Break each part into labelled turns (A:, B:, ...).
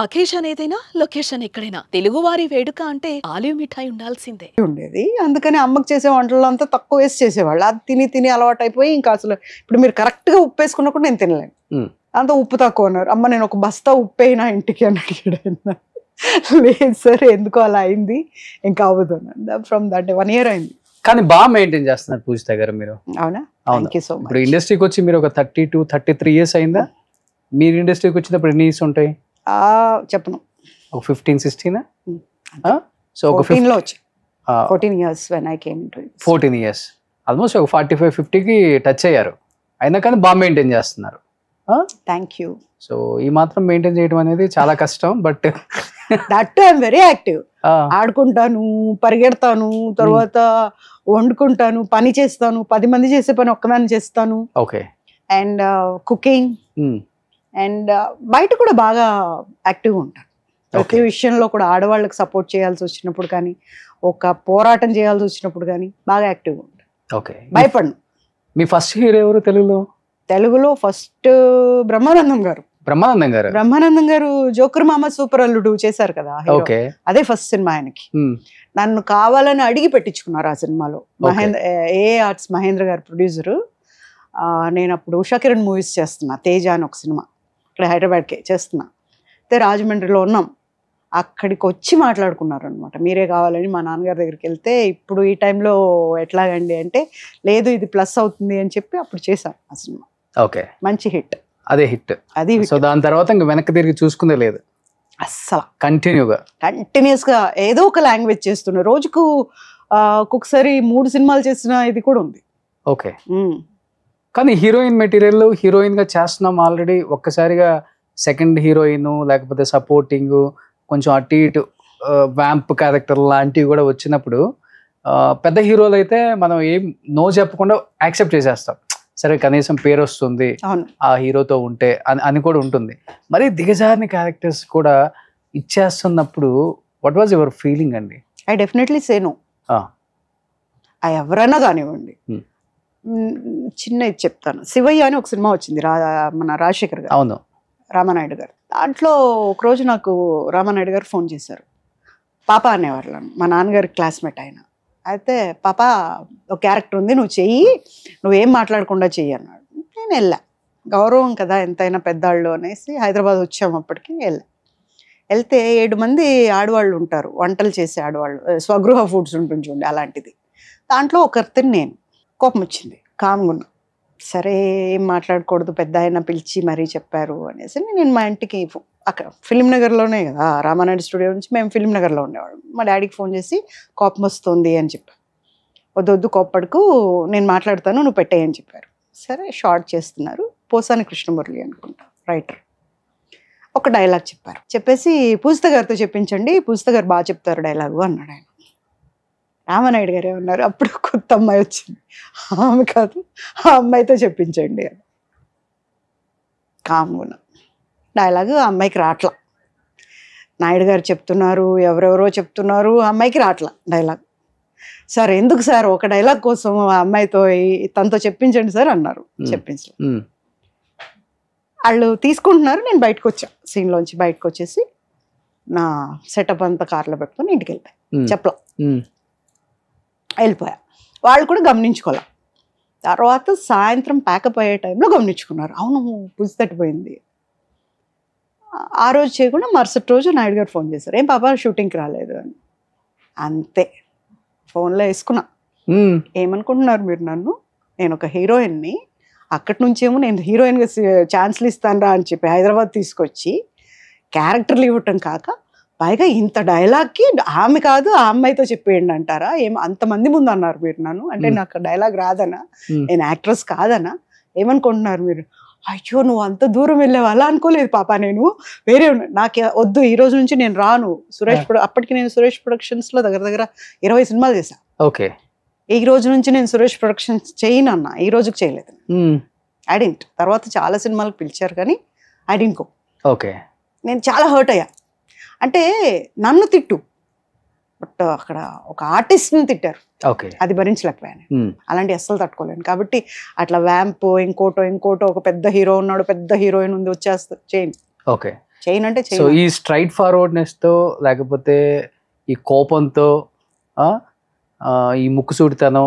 A: Occasion ఏదైనా location ఎక్కడైనా తెలుగువారి వేడుక అంటే ఆలివ్ మిఠాయి ఉండాల్సిందే
B: ఉండేది. అందుకని అమ్మకి చేసే వంటల్లో అంతా తక్కువ వేసి చేసేవాళ్ళు. అది తిని తిని అలవాటు అయిపోయి ఇంకా అసలు ఇప్పుడు మీరు కరెక్ట్గా ఉప్పు వేసుకున్నా కూడా నేను తినలేను. అంత ఉప్పు తక్కువ అన్నారు. అమ్మ నేను ఒక బస్తా ఉప్పు అయినా ఇంటికి అని అడిగాడు. లేదు సార్ ఎందుకో అలా అయింది, ఇంకా అవ్వదు. ఫ్రమ్ దట్ 1 year అయింది.
C: కానీ బాగా మెయింటైన్ చేస్తున్నారు పూజిత గారు మీరు.
B: అవునా? Thank you so much.
C: ఇప్పుడు ఇండస్ట్రీకి వచ్చి మీరు ఒక 32-33 years అయిందా? మీరు ఇండస్ట్రీకి వచ్చినప్పుడు ఎన్ని ఇయర్స్ ఉంటాయి?
B: చెప్పను,
C: ఒక 15-16. సో ఒక
B: 14 వచ్చి 14 years when I came into it.
C: 14 years almost ఒక 45-50కి టచ్ అయ్యారు. అయినా కానీ బాగా మెయింటైన్ చేస్తున్నారు.
B: Thank you.
C: సో ఈ మాత్రం మెయింటైన్ చేయడం అనేది చాలా కష్టం. But
B: that I'm very active. ఆడుకుంటాను, పరిగెడతాను, తర్వాత వండుకుంటాను, పని చేస్తాను, 10 మంది చేసే పని ఒక్కదాన్ని చేస్తాను.
C: ఓకే.
B: అండ్ కుకింగ్ అండ్ బయట కూడా బాగా యాక్టివ్గా ఉంటాను. ప్రతి విషయంలో కూడా ఆడవాళ్ళకి సపోర్ట్ చేయాల్సి వచ్చినప్పుడు కానీ, ఒక పోరాటం చేయాల్సి వచ్చినప్పుడు కానీ బాగా యాక్టివ్గా ఉంటాను.
C: ఓకే.
B: భయపడను.
C: మీ ఫస్ట్ హీరో ఎవరు తెలుగులో?
B: ఫస్ట్ బ్రహ్మానందం గారు. బ్రహ్మానందం గారు జోకర్ మామ సూపర్ అల్లుడు చేశారు కదా, అదే ఫస్ట్ సినిమా ఆయనకి. నన్ను కావాలని అడిగి పెట్టించుకున్నారు ఆ సినిమాలో. ఏ ఆర్ట్స్ మహేంద్ర గారు ప్రొడ్యూసరు. నేను అప్పుడు ఉషా కిరణ్ మూవీస్ చేస్తున్నా, తేజ అని ఒక సినిమా ఇక్కడ హైదరాబాద్కే చేస్తున్నా. అయితే రాజమండ్రిలో ఉన్నాం. అక్కడికి వచ్చి మాట్లాడుకున్నారు అనమాట, మీరే కావాలని. మా నాన్నగారి దగ్గరికి వెళ్తే ఇప్పుడు ఈ టైంలో ఎట్లాగండి అంటే, లేదు ఇది ప్లస్ అవుతుంది అని చెప్పి అప్పుడు చేశాను ఆ సినిమా.
C: ఓకే.
B: మంచి హిట్.
C: అదే హిట్. అది సో దాని తర్వాత ఇంకా వెనక్కి తిరిగి చూసుకుందే లేదు
B: అస్సలు.
C: కంటిన్యూస్గా
B: ఏదో ఒక లాంగ్వేజ్ చేస్తున్నా. రోజుకు ఒక్కొక్కసారి 3 సినిమాలు చేసిన ఇది కూడా ఉంది.
C: ఓకే. కానీ హీరోయిన్ మెటీరియల్ హీరోయిన్ గా చేస్తున్నాం ఆల్రెడీ. ఒక్కసారిగా సెకండ్ హీరోయిన్ లేకపోతే సపోర్టింగ్ కొంచెం అటు ఇటు వ్యాంప్ క్యారెక్టర్ లాంటివి కూడా వచ్చినప్పుడు పెద్ద హీరోలు అయితే మనం ఏం నో చెప్పకుండా యాక్సెప్ట్ చేసేస్తాం. సరే కనీసం పేరు వస్తుంది ఆ హీరోతో ఉంటే అని కూడా ఉంటుంది. మరి దిగజారిన క్యారెక్టర్స్ కూడా ఇచ్చేస్తున్నప్పుడు వాట్ వాజ్ యువర్ ఫీలింగ్ అండి?
B: I definitely say no. ఎవరైనా కానివ్వండి. చిన్న ఇది చెప్తాను. శివయ్య అని ఒక సినిమా వచ్చింది, మన రాజశేఖర్ గారు.
C: అవును,
B: రామానాయుడు గారు. దాంట్లో ఒకరోజు నాకు రామానాయుడు గారు ఫోన్ చేశారు. పాప అనేవాళ్ళు, మా నాన్నగారి క్లాస్మేట్ ఆయన. అయితే పాప ఒక క్యారెక్టర్ ఉంది, నువ్వు చెయ్యి, నువ్వేం మాట్లాడకుండా చెయ్యి అన్నాడు. నేను వెళ్ళా, గౌరవం కదా ఎంతైనా పెద్దవాళ్ళు అనేసి. హైదరాబాద్ వచ్చాము అప్పటికి. వెళ్తే 7 మంది ఆడవాళ్ళు ఉంటారు, వంటలు చేసే ఆడవాళ్ళు, స్వగృహ ఫుడ్స్ ఉంటుంది చూడండి అలాంటిది. దాంట్లో ఒకరిని నేను. కోపం వచ్చింది, కామ్గా ఉన్నా. సరే ఏం మాట్లాడకూడదు, పెద్ద ఆయన పిలిచి మరీ చెప్పారు అనేసి నేను మా ఇంటికి అక్కడ ఫిలిం నగర్లోనే కదా, రామానాయుడు స్టూడియో నుంచి మేము ఫిలిం నగర్లో ఉండేవాళ్ళం. మా డాడీకి ఫోన్ చేసి కోపం వస్తుంది అని చెప్పారు. వద్దు కోప్పడుకు, నేను మాట్లాడతాను, నువ్వు పెట్టేయని చెప్పారు. సరే షార్ట్ చేస్తున్నారు. పోసాని కృష్ణమురళి అనుకుంటా రైటర్. ఒక డైలాగ్ చెప్పారు. చెప్పేసి పూజిత గారితో చెప్పించండి, పూజిత గారు బాగా చెప్తారు డైలాగు అన్నాడు ఆయన. రామానాయుడు గారు ఏమన్నారు, అప్పుడు కొత్త అమ్మాయి వచ్చింది, ఆమె కాదు ఆ అమ్మాయితో చెప్పించండి అని. కామ్గా డైలాగు ఆ అమ్మాయికి రాట్లా. నాయుడు గారు చెప్తున్నారు, ఎవరెవరో చెప్తున్నారు, ఆ అమ్మాయికి రాట్లా డైలాగ్. సార్ ఎందుకు సార్, ఒక డైలాగ్ కోసం ఆ అమ్మాయితో తనతో చెప్పించండి సార్ అన్నారు. చెప్పించలేదు. వాళ్ళు తీసుకుంటున్నారు. నేను బయటకు వచ్చా, సీన్లోంచి బయటకు వచ్చేసి నా సెటప్ అంతా కార్లో పెట్టుకొని ఇంటికి వెళ్ళిపోయా. చెప్పలా, వెళ్ళిపోయా. వాళ్ళు కూడా గమనించుకోలే. తర్వాత సాయంత్రం ప్యాకప్ అయ్యే టైంలో గమనించుకున్నారు, అవును పుసి తట్టిపోయింది. ఆ రోజు చేయకుండా మరుసటి రోజు నాయుడు గారు ఫోన్ చేశారు, ఏం పాప షూటింగ్కి రాలేదు అని. అంతే, ఫోన్లో వేసుకున్నా. ఏమనుకుంటున్నారు మీరు నన్ను, నేను ఒక హీరోయిన్ని, అక్కడి నుంచేమో నేను హీరోయిన్గా ఛాన్స్లు ఇస్తాను రా అని చెప్పి హైదరాబాద్ తీసుకొచ్చి క్యారెక్టర్లు ఇవ్వటం కాక పైగా ఇంత డైలాగ్కి ఆమె కాదు ఆ అమ్మాయితో చెప్పేయండి అంటారా? ఏమో అంతమంది ముందు అన్నారు మీరు నన్ను, అంటే నాకు డైలాగ్ రాదనా, నేను యాక్ట్రెస్ కాదనా, ఏమనుకుంటున్నారు మీరు? అయ్యో నువ్వు అంత దూరం వెళ్ళావు, అలా అనుకోలేదు పాప, నేను వేరే నాకు వద్దు, ఈ రోజు నుంచి నేను రాను. అప్పటికి నేను సురేష్ ప్రొడక్షన్స్లో దగ్గర 20 సినిమాలు చేశాను.
C: ఓకే.
B: ఈ రోజు నుంచి నేను సురేష్ ప్రొడక్షన్స్ చేయను అన్న, ఈ రోజుకి చేయలేదు. ఐడెంట్ తర్వాత చాలా సినిమాలకు పిలిచారు కానీ ఐడెంట్ గో.
C: ఓకే. నేను
B: చాలా హర్ట్ అయ్యా. అంటే నన్ను తిట్టు, బట్ అక్కడ ఒక ఆర్టిస్ట్ని తిట్టారు, అది భరించలేకపోయాను. అలాంటి అస్సలు తట్టుకోలేను. కాబట్టి అట్లా వ్యాంప్ ఇంకోటో ఒక పెద్ద హీరో ఉన్నాడు, పెద్ద హీరోయిన్ ఉంది, వచ్చేస్తా చేయండి.
C: ఓకే.
B: చేయనంటే
C: సో ఈ స్ట్రైట్ ఫార్వర్డ్నెస్ తో లేకపోతే ఈ కోపంతో ఈ ముక్కుసూడితనం,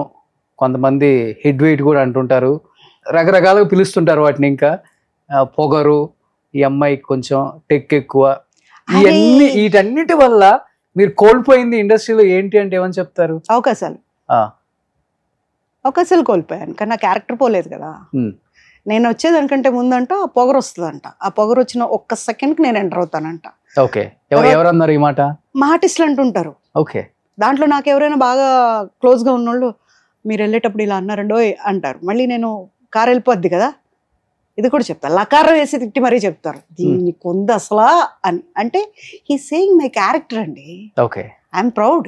C: కొంతమంది హెడ్ వెయిట్ కూడా అంటుంటారు, రకరకాలుగా పిలుస్తుంటారు వాటిని, ఇంకా పొగరు, ఈ అమ్మాయికి కొంచెం టెక్ ఎక్కువ, ఇవన్నీ వీటన్నిటి వల్ల మీరు కోల్పోయింది ఇండస్ట్రీలో ఏంటి అంటే ఏమని చెప్తారు?
B: అవకాశాలు కోల్పోయాను, కానీ నా క్యారెక్టర్ పోలేదు కదా. నేను వచ్చేదానికంటే ముందంట ఆ పొగరు వస్తుందంట. ఆ పొగరు వచ్చిన ఒక్క సెకండ్కి నేను ఎంటర్ అవుతానంట.
C: ఓకే, ఎవరన్నారు ఈ మాట?
B: మా ఆర్టిస్టులు అంటుంటారు.
C: ఓకే,
B: దాంట్లో నాకు ఎవరైనా బాగా క్లోజ్గా ఉన్నోళ్ళు మీరు వెళ్ళేటప్పుడు ఇలా అన్నారండో అంటారు. మళ్ళీ నేను కారు వెళ్ళిపోద్ది కదా, ఇది కూడా చెప్తాను, లకారం వేసి తిట్టి మరీ చెప్తారు, దీన్ని కొంద అసలా అని. అంటే హీ సేయింగ్ మై క్యారెక్టర్ అండి.
C: Okay,
B: I'm proud.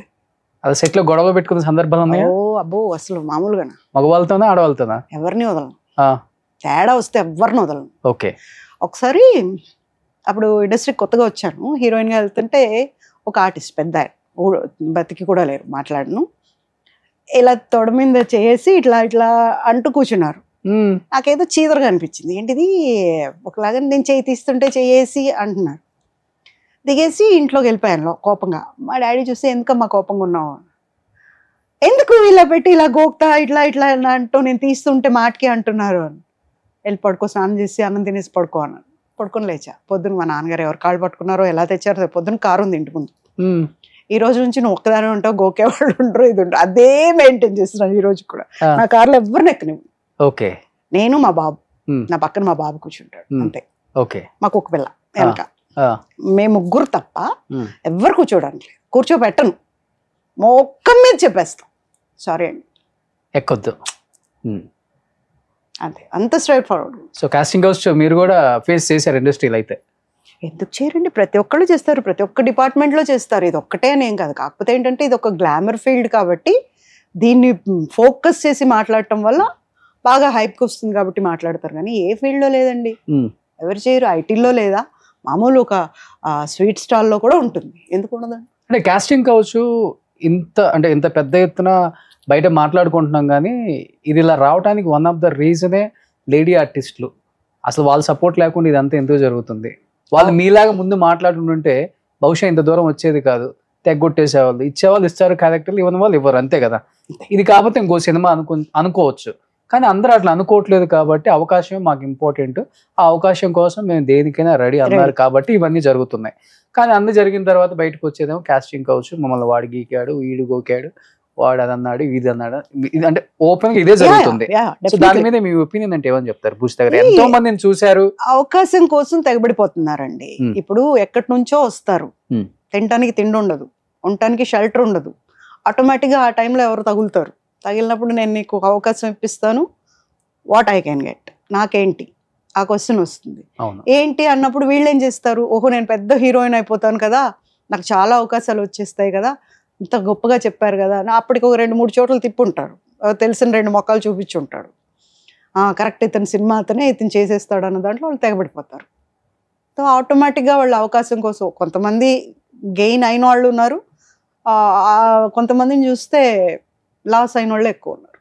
C: అది సెట్ లో గొడవ పెట్టుకున్న సందర్భాలు ఉన్నాయా?
B: అబ్బో అసలు మామూలుగా.
C: మగవాళ్ళతోనా ఆడవాళ్ళతోనా?
B: ఎవరిని వదలను, తేడా వస్తే ఎవరిని వదలను.
C: ఓకే,
B: ఒకసారి అప్పుడు ఇండస్ట్రీకి కొత్తగా వచ్చాను, హీరోయిన్గా వెళ్తుంటే ఒక ఆర్టిస్ట్ పెద్ద బతికి కూడా లేరు, మాట్లాడను, ఇలా తొడ మీద చేసి ఇట్లా ఇట్లా అంటూ కూర్చున్నారు. నాకేదో చీదరగా అనిపించింది, ఏంటిది ఒకలాగా నేను చేయి తీస్తుంటే చేసి అంటున్నారు. దిగేసి ఇంట్లోకి వెళ్ళిపోయాను కోపంగా. మా డాడీ చూస్తే ఎందుకమ్మా కోపంగా ఉన్నావు, ఎందుకు ఇలా పెట్టి ఇలా గోక్తా ఇట్లా ఇట్లా అంటూ నేను తీస్తుంటే మాటకి అంటున్నారు అని. వెళ్ళి పడుకో, స్నానం చేసి అన్నం తినేసి పడుకో అన్నాను. పడుకొని లేచా. పొద్దున మా నాన్నగారు ఎవరు కాళ్ళు పట్టుకున్నారో ఎలా తెచ్చారో, పొద్దున కారు ఉంది ఇంటి ముందు, ఈ రోజు నుంచి నువ్వు ఒక్కదాని ఉంటావు, గోకేవాళ్ళు ఉండరు, ఇది ఉండరు, అదే మెయింటైన్ చేస్తున్నాను ఈ రోజు కూడా. నా కార్లో ఎవరిని ఎక్కనివ్వు.
C: ఓకే,
B: నేను మా బాబు, నా పక్కన మా బాబు కూర్చుంటాడు అంతే.
C: ఓకే,
B: మాకు ఒక పిల్ల వెనక, మేము ముగ్గురు తప్ప ఎవరు కూర్చోడానికి లేదు. కూర్చోబెట్టను, మొక్కం మీద చెప్పేస్తాం సారీ అండి
C: ఎక్కొద్దు
B: అంతే, అంత straightforward.
C: So casting couch మీరు కూడా ఫేస్ చేశారు ఇండస్ట్రీలో అయితే?
B: ఎందుకు చేయరండి, ప్రతి ఒక్కళ్ళు చేస్తారు, ప్రతి ఒక్క డిపార్ట్మెంట్లో చేస్తారు, ఇది ఒక్కటే అనేం కాదు. కాకపోతే ఏంటంటే ఇది ఒక గ్లామర్ ఫీల్డ్ కాబట్టి దీన్ని ఫోకస్ చేసి మాట్లాడటం వల్ల బాగా హైప్కి వస్తుంది కాబట్టి మాట్లాడతారు, కానీ ఏ ఫీల్డ్లో లేదండి, ఎవరు చేయరు. ఐటీలో లేదా, మామూలు ఒక స్వీట్ స్టాల్లో కూడా ఉంటుంది, ఎందుకు ఉండదండి.
C: అంటే కాస్టింగ్ కావచ్చు ఇంత పెద్ద ఎత్తున బయట మాట్లాడుకుంటున్నాం, కానీ ఇది ఇలా రావడానికి వన్ ఆఫ్ ద రీజనే లేడీ ఆర్టిస్టులు. అసలు వాళ్ళ సపోర్ట్ లేకుండా ఇదంతా ఎందుకు జరుగుతుంది? వాళ్ళు మీలాగా ముందు మాట్లాడుతుంటే బహుశా ఇంత దూరం వచ్చేది కాదు. తెగ్గొట్టేసేవాళ్ళు, ఇచ్చేవాళ్ళు ఇస్తారు క్యారెక్టర్లు, ఇవ్వని వాళ్ళు ఇవ్వరు, అంతే కదా. ఇది కాకపోతే ఇంకో సినిమా అనుకోవచ్చు, కానీ అందరూ అట్లా అనుకోవట్లేదు కాబట్టి అవకాశం మాకు ఇంపార్టెంట్, ఆ అవకాశం కోసం మేము దేనికైనా రెడీ అన్నారు కాబట్టి ఇవన్నీ జరుగుతున్నాయి. కానీ అన్ని జరిగిన తర్వాత బయటకు వచ్చేదేమో కాస్టింగ్ కావచ్చు, మమ్మల్ని వాడు గీకాడు, వీడు గోకాడు, వాడు అది అన్నాడు, ఇది అన్నాడు, అంటే ఓపెన్ గా ఇదే జరుగుతుంది. సో దాని మీద మీ ఒపీనియన్ అంటే ఏమని చెప్తారు? పూజ దగ్గర ఎంతో మందిని చూశారు,
B: అవకాశం కోసం తెగబడిపోతున్నారండి. ఇప్పుడు ఎక్కడి నుంచో వస్తారు, తినడానికి తిండి ఉండదు, ఉండటానికి షెల్టర్ ఉండదు, ఆటోమేటిక్ గా ఆ టైంలో ఎవరు తగులుతారు. తగిలినప్పుడు నేను నీకు అవకాశం ఇప్పిస్తాను, వాట్ ఐ కెన్ గెట్, నాకేంటి ఆ క్వశ్చన్ వస్తుంది. ఏంటి అన్నప్పుడు వీళ్ళు ఏం చేస్తారు, ఓహో నేను పెద్ద హీరోయిన్ అయిపోతాను కదా, నాకు చాలా అవకాశాలు వచ్చేస్తాయి కదా, ఇంత గొప్పగా చెప్పారు కదా, అప్పటికి ఒక 2-3 చోట్ల తిప్పుంటారు, తెలిసిన 2 మొక్కలు చూపించుంటాడు, కరెక్ట్ ఇతని సినిమా అతనే ఇతను చేసేస్తాడు అన్న దాంట్లో వాళ్ళు తెగబడిపోతారు. సో ఆటోమేటిక్గా వాళ్ళు అవకాశం కోసం కొంతమంది గెయిన్ అయిన వాళ్ళు ఉన్నారు, కొంతమందిని చూస్తే లాస్ అయిన వాళ్ళు ఎక్కువ ఉన్నారు.